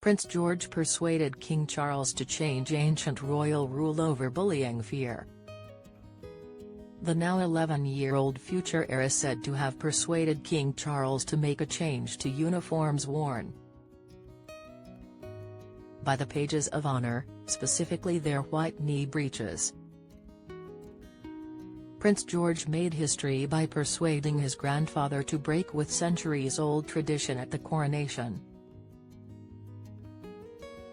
Prince George persuaded King Charles to change ancient royal rule over bullying fear. The now 11-year-old future heir is said to have persuaded King Charles to make a change to uniforms worn by the pages of honor, specifically their white knee breeches. Prince George made history by persuading his grandfather to break with centuries-old tradition at the coronation.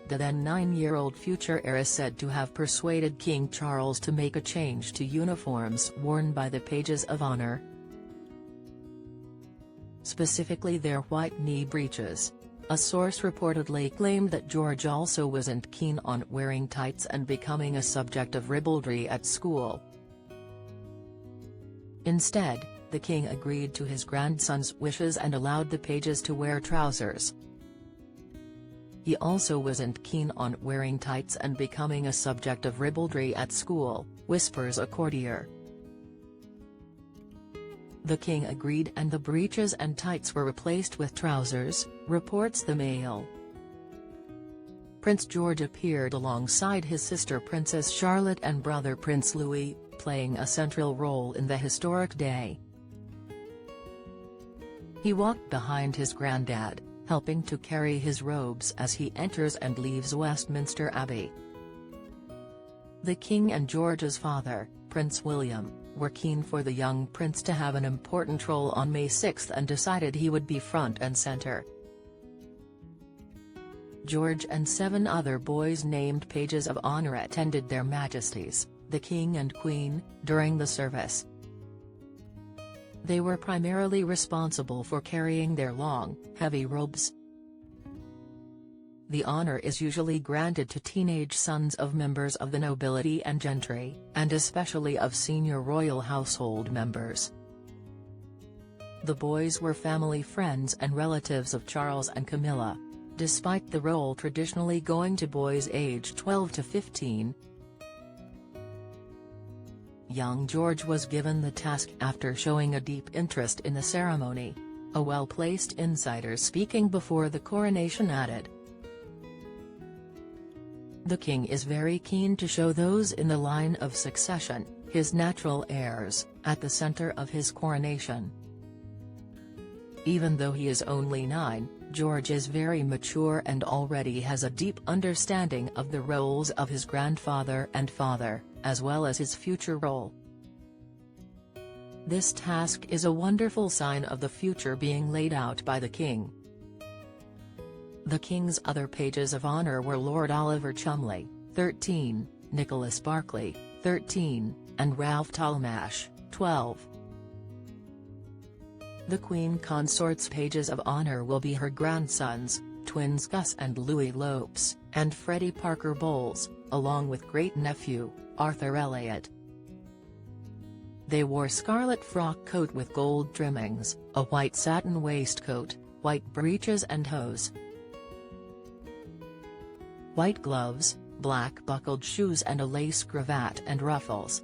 The then 9-year-old future heir is said to have persuaded King Charles to make a change to uniforms worn by the pages of honor, specifically their white knee breeches. A source reportedly claimed that George also wasn't keen on wearing tights and becoming a subject of ribaldry at school. Instead, the king agreed to his grandson's wishes and allowed the pages to wear trousers. He also wasn't keen on wearing tights and becoming a subject of ribaldry at school, whispers a courtier. The king agreed and the breeches and tights were replaced with trousers, reports the Mail. Prince George appeared alongside his sister Princess Charlotte and brother Prince Louis, playing a central role in the historic day. He walked behind his granddad, helping to carry his robes as he enters and leaves Westminster Abbey. The king and George's father, Prince William, were keen for the young prince to have an important role on May 6 and decided he would be front and center. George and 7 other boys named pages of honor attended their majesties, the king and queen, during the service. They were primarily responsible for carrying their long, heavy robes. The honor is usually granted to teenage sons of members of the nobility and gentry, and especially of senior royal household members. The boys were family friends and relatives of Charles and Camilla, despite the role traditionally going to boys aged 12 to 15. Young George was given the task after showing a deep interest in the ceremony, a well-placed insider speaking before the coronation added. The king is very keen to show those in the line of succession, his natural heirs, at the center of his coronation. Even though he is only 9, George is very mature and already has a deep understanding of the roles of his grandfather and father, as well as his future role. This task is a wonderful sign of the future being laid out by the king. The king's other pages of honor were Lord Oliver Cholmondeley, 13, Nicholas Berkeley, 13, and Ralph Talmash, 12. The Queen Consort's pages of honor will be her grandsons, twins Gus and Louis Lopes, and Freddie Parker Bowles, along with great-nephew, Arthur Elliott. They wore scarlet frock coat with gold trimmings, a white satin waistcoat, white breeches and hose, white gloves, black buckled shoes and a lace cravat and ruffles.